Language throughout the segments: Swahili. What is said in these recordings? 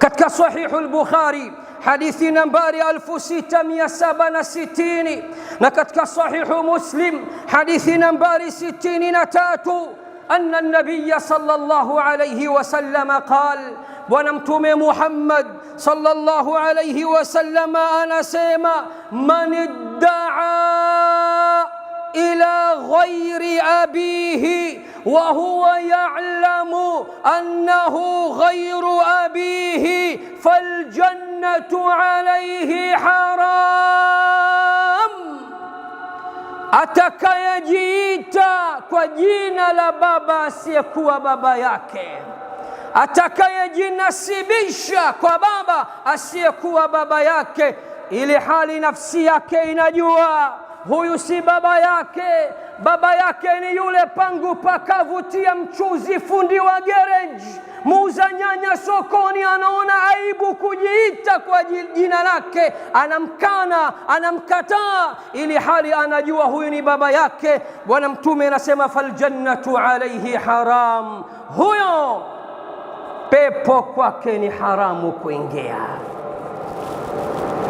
katika Sahihu al-Bukhari hadithi nambari 6760, na katika Sahihu Muslim hadithi nambari 63, anna an-nabiy sallallahu alayhi wasallam qala, bwana mtume Muhammad sallallahu alayhi wasallam anasema, man idda'a ila ghairi abihi wa huwa ya'lamu annahu ghairu abihi faljannatu alayhi haram. Atakayejiita kwa jina la baba asiyekuwa baba yake, atakayejinasibisha kwa baba asiyekuwa baba yake, ili hali nafsi yake inajua huyu si baba yake, baba yake ni yule pangu pakavutia mchuzi, fundi wa garage, muuza nyanya sokoni, anaona aibu kujiita kwa jina lake, anamkana, anamkataa, ili hali anajua huyu ni baba yake. Bwana mtume anasema, faljannatu alayhi haram, huyo pepo kwake ni haramu kuingia.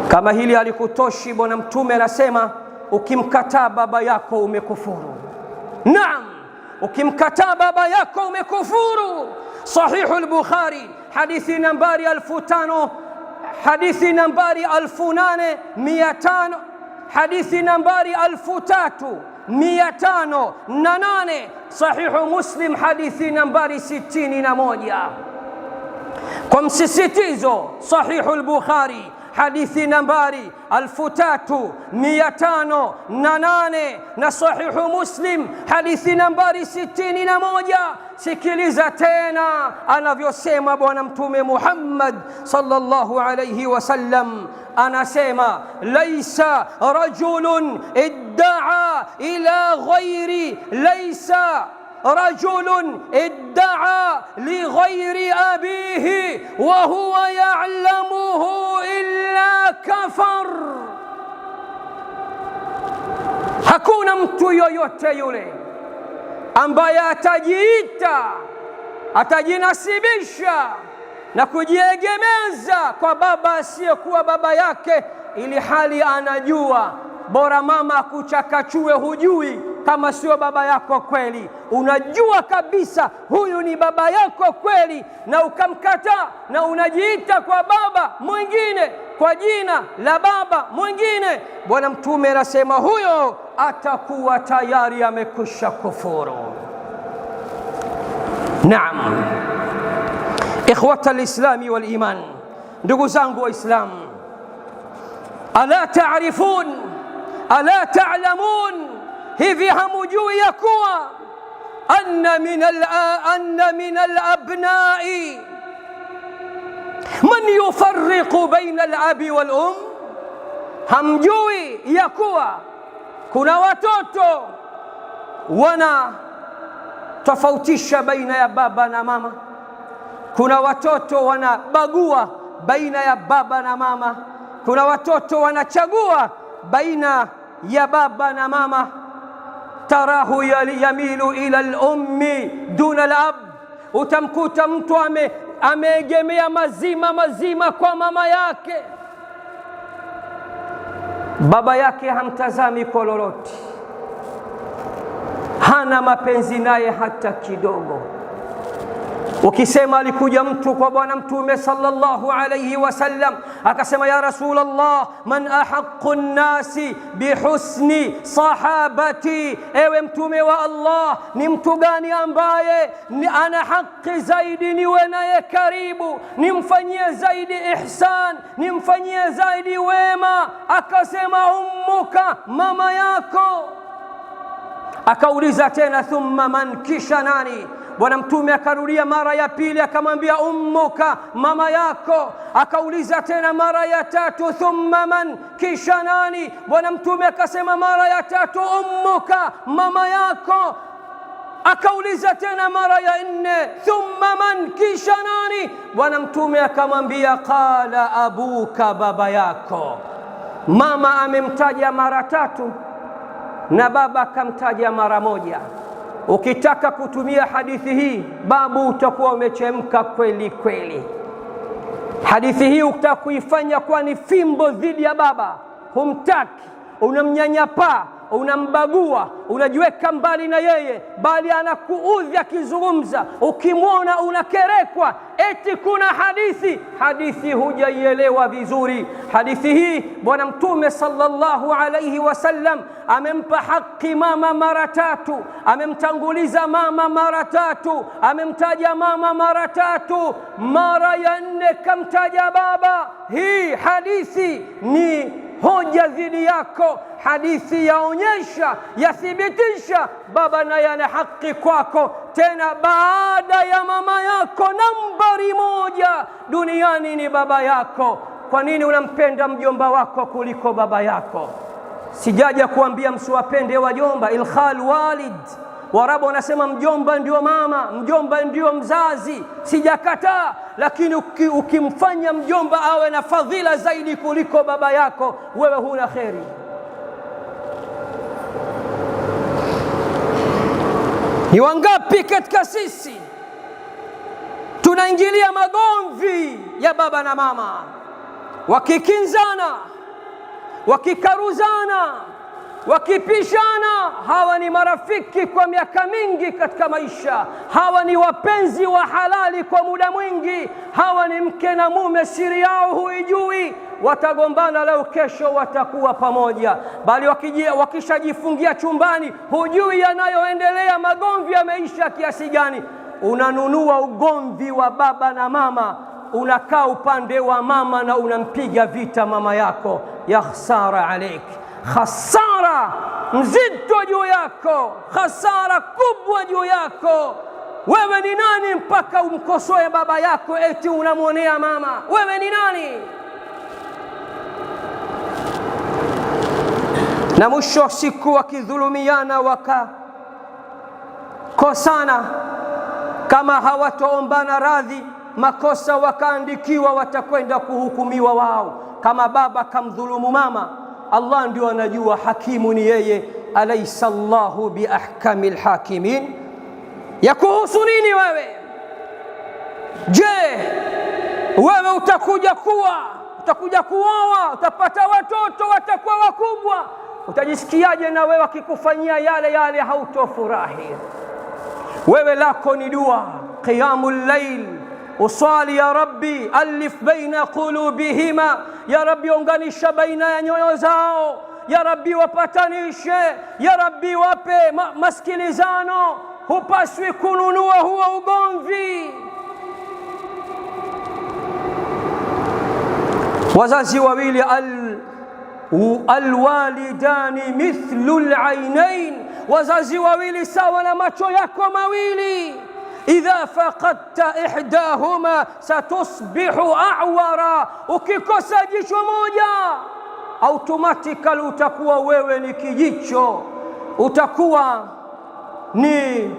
Kama hili halikutoshi, bwana mtume anasema, ukimkataa baba yako umekufuru. Naam, ukimkataa baba yako umekufuru. Sahihu al-Bukhari hadithi nambari 5000, hadithi nambari 8500, hadithi nambari 3508. Sahihu Muslim hadithi nambari 61. Kwa msisitizo, Sahihu al-Bukhari hadithi nambari 3508 na Sahihu Muslim hadithi nambari 61. Sikiliza tena anavyosema bwana mtume Muhammad sallallahu alayhi wasallam, anasema, laisa rajulun idda'a ila ghairi, laisa رجل ادعى لغير أبيه وهو يعلمه إلا كفر. Hakuna mtu yoyote yule ambaye atajiita, atajinasibisha na kujiegemeza kwa baba asiyekuwa baba yake, ili hali anajua, bora mama kuchakachue, hujui kama sio baba yako kweli, unajua kabisa huyu ni baba yako kweli, na ukamkataa na unajiita kwa baba mwingine, kwa jina la baba mwingine, bwana mtume anasema huyo atakuwa tayari amekwisha kufuru. Naam, ikhwata al-islami wal iman, ndugu zangu waislamu, ala ta'rifun, ala ta'lamun, hivi hamujui ya kuwa anna min al-abna'i man yufarriqu baina al-abi wal-um? Hamjui ya kuwa kuna watoto wana tofautisha baina ya baba na mama? Kuna watoto wanabagua baina ya baba na mama? Kuna watoto wanachagua baina ya baba na mama? Tarahu yamilu ila al-ummi duna al-ab, utamkuta mtu ameegemea mazima kwa mama yake, baba yake hamtazami kwa lolote, hana mapenzi naye hata kidogo. Ukisema alikuja mtu kwa bwana mtume sallallahu alayhi wasallam akasema, ya Rasulullah, man ahaqqu an-nasi bihusni sahabati, ewe mtume wa Allah, ni mtu gani ambaye ana haki zaidi niwe naye karibu, nimfanyie zaidi ihsan, nimfanyie zaidi wema? Akasema, ummuka, mama yako. Akauliza tena, thumma man, kisha nani? Bwana mtume akarudia mara ya pili akamwambia, ummuka, mama yako. Akauliza tena mara ya tatu, thumma man, kisha nani? Bwana mtume akasema mara ya tatu, ummuka, mama yako. Akauliza tena mara ya nne, thumma man, kisha nani? Bwana mtume akamwambia, qala abuka, baba yako. Mama amemtaja mara tatu na baba akamtaja mara moja. Ukitaka kutumia hadithi hii babu, utakuwa umechemka kweli kweli. Hadithi hii ukitaka kuifanya kuwa ni fimbo dhidi ya baba, humtaki, unamnyanyapaa, unambagua, unajiweka mbali na yeye, bali anakuudhi akizungumza, ukimwona unakerekwa, eti kuna hadithi hujaielewa vizuri. Hadithi hii Bwana Mtume sallallahu alayhi wasallam amempa haki mama mara tatu, amemtanguliza mama mara tatu, amemtaja mama mara tatu, mara ya nne kamtaja baba. Hii hadithi ni hoja dhidi yako. Hadithi yaonyesha, yathibitisha baba naye ana haki kwako, tena baada ya mama yako nambari moja duniani ni baba yako. Kwa nini unampenda mjomba wako kuliko baba yako? Sijaja kuambia msiwapende wajomba, ilkhal walid. Warabu wanasema mjomba ndio mama, mjomba ndio mzazi, sijakataa, lakini ukimfanya mjomba awe na fadhila zaidi kuliko baba yako, wewe huna kheri. Ni wangapi katika sisi tunaingilia magomvi ya baba na mama, wakikinzana, wakikaruzana, wakipishana? Hawa ni marafiki kwa miaka mingi katika maisha, hawa ni wapenzi wa halali kwa muda mwingi, hawa ni mke na mume, siri yao huijui. Watagombana leo, kesho watakuwa pamoja, bali wakishajifungia chumbani hujui yanayoendelea, magomvi yameisha kiasi gani. Unanunua ugomvi wa baba na mama, unakaa upande wa mama na unampiga vita mama yako. Ya khasara alaik, khasara mzito juu yako, khasara kubwa juu yako. Wewe ni nani mpaka umkosoe baba yako eti unamwonea mama? Wewe ni nani? Na mwisho wa siku wakidhulumiana, wakakosana, kama hawatoombana radhi, makosa wakaandikiwa, watakwenda kuhukumiwa wao. Kama baba kamdhulumu mama, Allah ndio anajua, hakimu ni yeye. Alaysa Allahu biahkamil hakimin? Ya kuhusu nini wewe? Je, wewe utakuja kuoa, utapata watoto, watakuwa wakubwa, utajisikiaje na wewe akikufanyia yale yale? Hautofurahi. Wewe lako ni dua, qiyamul layl, usali ya Rabbi alif baina qulubihima, ya Rabbi unganisha baina ya nyoyo zao, ya Rabbi wapatanishe, ya Rabbi wape masikilizano. Hupaswi kununua huo ugomvi. Wazazi wawili, alwalidani mithlu alainain, wazazi wawili sawa na macho yako mawili. Idha faqadta ihdahuma satusbihu a'wara, ukikosa jicho moja automatically utakuwa wewe ni kijicho, utakuwa ni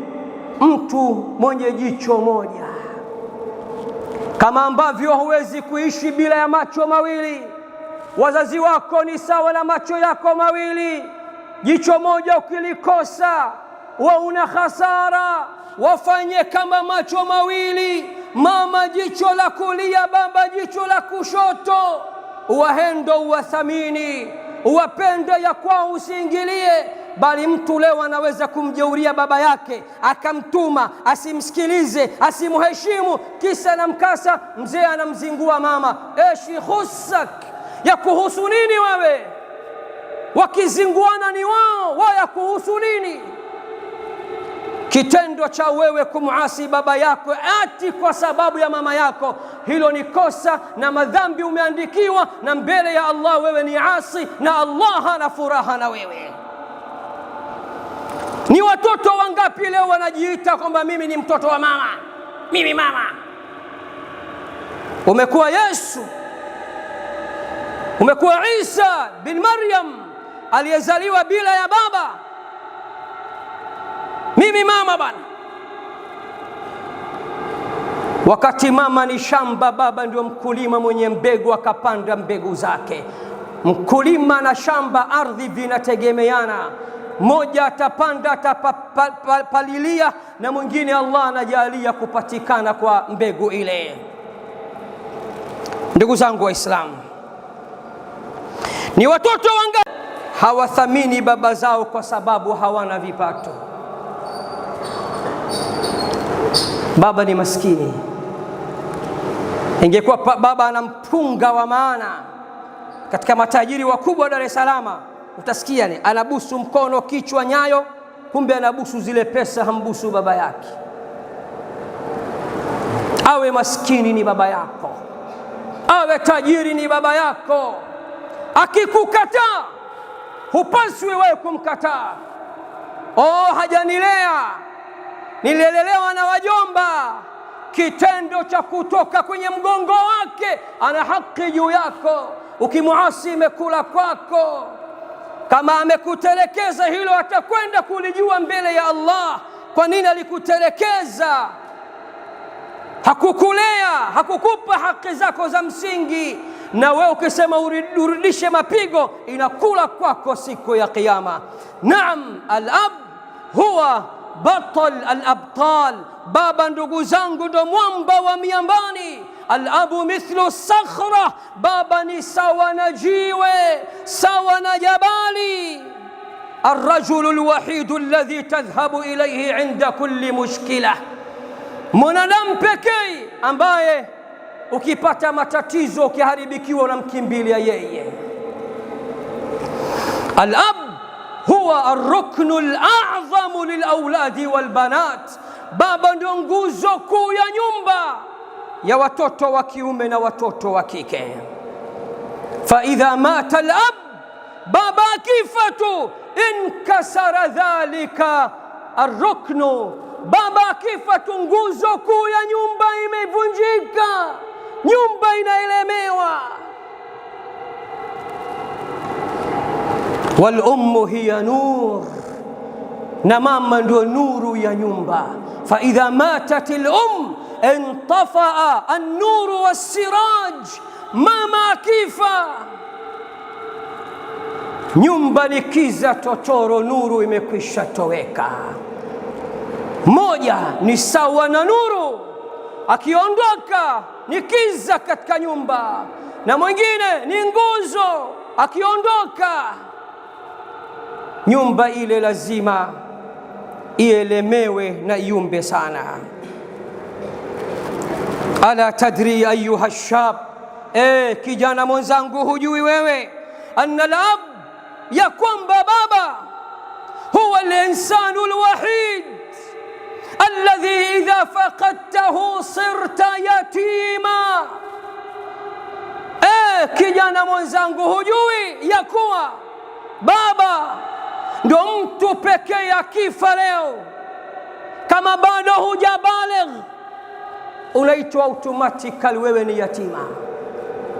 mtu mwenye jicho moja. Kama ambavyo huwezi kuishi bila ya macho mawili, wazazi wako ni sawa na macho yako mawili. Jicho moja ukilikosa wa una hasara. Wafanye kama macho mawili, mama jicho la kulia, baba jicho la kushoto. Uwahendo, uwathamini, uwapende ya kwao, usiingilie. Bali mtu leo anaweza kumjeuria baba yake, akamtuma asimsikilize, asimheshimu, kisa na mkasa mzee anamzingua mama. Eshi khusak, ya kuhusu nini wewe? Wakizinguana ni wao, ya kuhusu nini? Kitendo cha wewe kumuasi baba yako ati kwa sababu ya mama yako, hilo ni kosa na madhambi umeandikiwa, na mbele ya Allah wewe ni asi, na Allah hana furaha na wewe. Ni watoto wangapi leo wanajiita kwamba mimi ni mtoto wa mama, mimi mama. Umekuwa Yesu, umekuwa Isa bin Maryam aliyezaliwa bila ya baba. Mimi mama bana, wakati mama ni shamba, baba ndio mkulima mwenye mbegu, akapanda mbegu zake. Mkulima na shamba, ardhi vinategemeana. Mmoja atapanda, atapalilia, na mwingine Allah anajalia kupatikana kwa mbegu ile. Ndugu zangu Waislamu, ni watoto wangapi hawathamini baba zao kwa sababu hawana vipato? Baba ni maskini. Ingekuwa baba ana mpunga wa maana, katika matajiri wakubwa Dar es Salaam utasikia ni anabusu mkono, kichwa, nyayo, kumbe anabusu zile pesa, hambusu baba yake. Awe maskini ni baba yako, awe tajiri ni baba yako. Akikukataa hupaswi wewe kumkataa. Hajanilea, nilelelewa na wajomba. Kitendo cha kutoka kwenye mgongo wake, ana haki juu yako. Ukimuasi imekula kwako. Kama amekutelekeza, hilo atakwenda kulijua mbele ya Allah. Kwa nini alikutelekeza? Hakukulea, hakukupa haki zako za msingi. Na wewe ukisema urudishe mapigo, inakula kwako siku ya Kiyama. Naam, al-ab huwa batal al-abtal. Baba, ndugu zangu, ndo mwamba wa miambani. Al-abu mithlu sakhra, baba ni sawa na jiwe, sawa na jabali. Ar-rajulu al-wahidu alladhi tadhhabu ilayhi 'inda kulli mushkilah, mwanadamu pekee ambaye ukipata matatizo, ukiharibikiwa, unamkimbilia yeye. Al-ab huwa ar-ruknu al-a'zamu lil-awladi wal-banat. Baba ndio nguzo kuu ya nyumba ya watoto wa kiume na watoto wa kike. Fa idha mata al-ab, baba akifa tu, inkasara dhalika ar-ruknu. Baba akifa tu, nguzo kuu ya nyumba imevunjika, nyumba inaelemewa. Wal ummu hiya nur, na mama ndio nuru ya nyumba. Fa idha matat al intafaa an-nur was-siraj. Mama akifa, nyumba ni kiza totoro, nuru imekwisha toweka. Moja ni sawa na nuru, akiondoka ni kiza katika nyumba, na mwingine ni nguzo, akiondoka nyumba ile lazima ielemewe na iumbe sana. Ala tadri ayuha shab, kijana mwenzangu, hujui wewe anna al-ab, ya kwamba baba huwa al-insanu al-wahid alladhi idha faqadtahu sirta yatima. Kijana mwenzangu, hujui ya kuwa baba ndio mtu pekee akifa leo, kama bado hujabaligh, unaitwa automatically wewe ni yatima.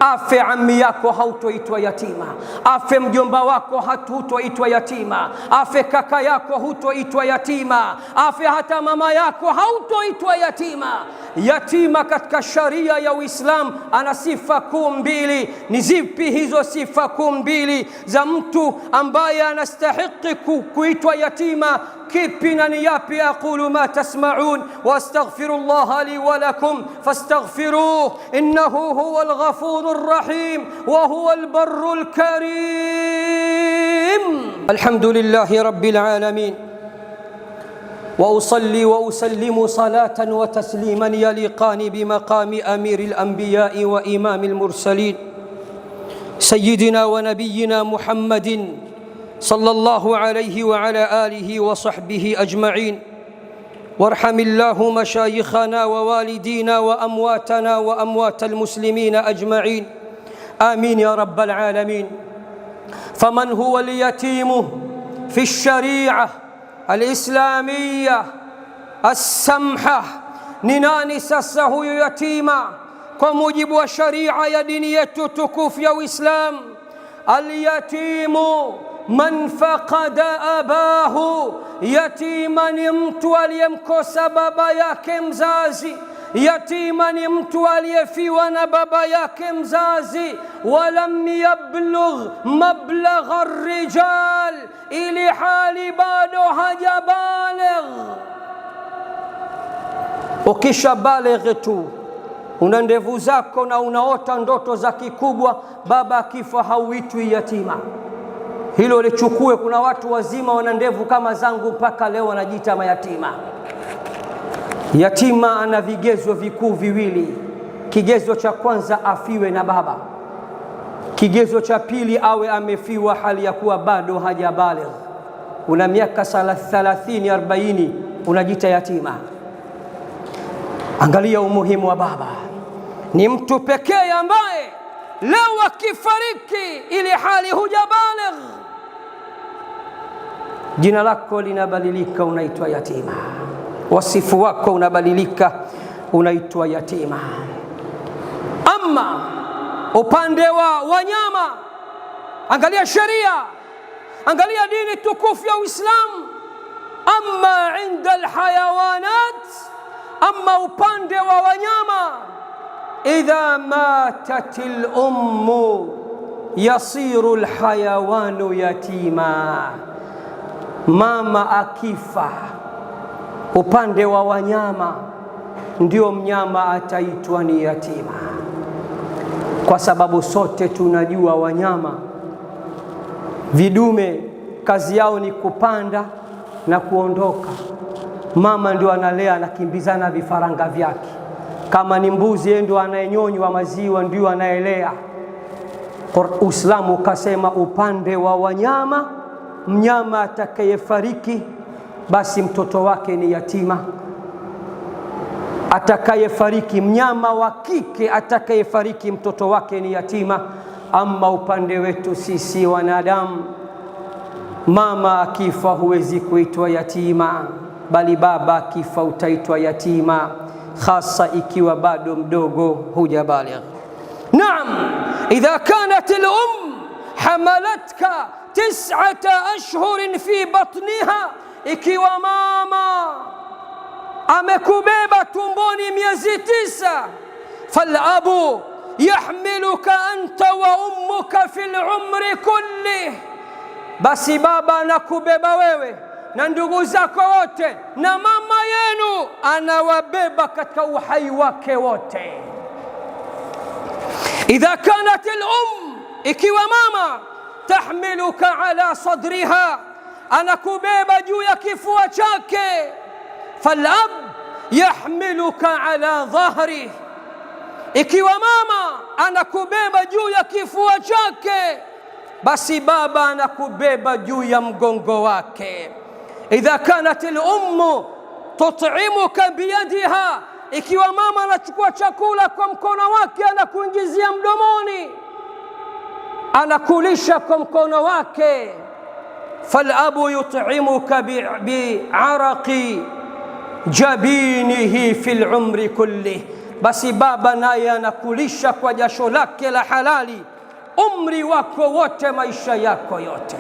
Afe ammi yako, hautoitwa yatima. Afe mjomba wako, hautoitwa yatima. Afe kaka yako, hautoitwa yatima. Afe hata mama yako, hautoitwa yatima. Yatima katika sharia ya Uislamu ana sifa kuu mbili. Ni zipi hizo sifa kuu mbili za mtu ambaye anastahili kuitwa yatima? Kipi na ni yapi? Aqulu ma tasma'un wa astaghfirullah li wa lakum fastaghfiruh innahu huwal ghafurur rahim wa huwal barrul karim. Alhamdulillahi rabbil alamin, wa usalli wa usallimu salatan wa tasliman yaliqani bimaqami amiril anbiya'i wa imamil mursalin sayyidina wa nabiyyina Muhammadin صلى الله عليه وعلى آله وصحبه أجمعين. وارحم الله مشايخنا ووالدينا وأمواتنا وأموات المسلمين أجمعين، آمين يا رب العالمين. فمن هو اليتيم في الشريعة الإسلامية السمحة؟ نناني سسه يتيما كموجب وشريعة يا دينية تكوف يا إسلام. اليتيم man faqada abahu, yatima ni mtu aliyemkosa baba yake mzazi. Yatima ni mtu aliyefiwa na baba yake mzazi. Walam yablugh mablagha ar-rijal, ili hali bado hajabaligh. Ukisha baligh tu una ndevu zako na unaota ndoto za kikubwa, baba akifa hauitwi yatima. Hilo lichukue. Kuna watu wazima wana ndevu kama zangu mpaka leo wanajiita mayatima. Yatima ana vigezo vikuu viwili. Kigezo cha kwanza, afiwe na baba. Kigezo cha pili, awe amefiwa hali ya kuwa bado hajabaligh. Una miaka 30 40 unajiita yatima. Angalia umuhimu wa baba. Ni mtu pekee ambaye leo akifariki ili hali hujabaligh, jina lako linabadilika, unaitwa yatima. Wasifu wako unabadilika, unaitwa yatima. Ama upande wa wanyama, angalia sheria, angalia dini tukufu ya Uislamu. Ama inda alhayawanat, ama upande wa wanyama, idha matat al-ummu yasiru al-hayawanu yatima. Mama akifa, upande wa wanyama, ndio mnyama ataitwa ni yatima. Kwa sababu sote tunajua wanyama vidume kazi yao ni kupanda na kuondoka. Mama ndio analea, anakimbizana vifaranga vyake. Kama ni mbuzi, yeye ndio anayenyonywa maziwa, ndio anaelea. Uislamu ukasema upande wa wanyama, mnyama atakayefariki basi mtoto wake ni yatima. Atakayefariki, mnyama wa kike atakayefariki, mtoto wake ni yatima. Ama upande wetu sisi wanadamu, mama akifa huwezi kuitwa yatima, bali baba akifa utaitwa yatima, hasa ikiwa bado mdogo, hujabaligh. Naam, idha kanat al-um hamalatka 9 ashhurin fi batniha, ikiwa mama amekubeba tumboni miezi 9, falabu yahmiluka anta wa ummuka fil umri kulli, basi baba anakubeba wewe na ndugu zako wote, na mama yenu anawabeba katika uhai wake wote. Idha kanat al-um, ikiwa mama tahmiluka ala sadriha, anakubeba juu ya kifua chake, falab yahmiluka ala dhahri, ikiwa mama anakubeba juu ya kifua chake, basi baba anakubeba juu ya mgongo wake. Idha kanat al-ummu tut'imuka biyadiha, ikiwa mama anachukua chakula kwa mkono wake anakuingizia mdomoni, anakulisha kwa mkono wake, falabu yut'imuka bi'araqi jabinihi fil umri kulli, basi baba naye anakulisha kwa jasho lake la halali umri wako wote, maisha yako yote.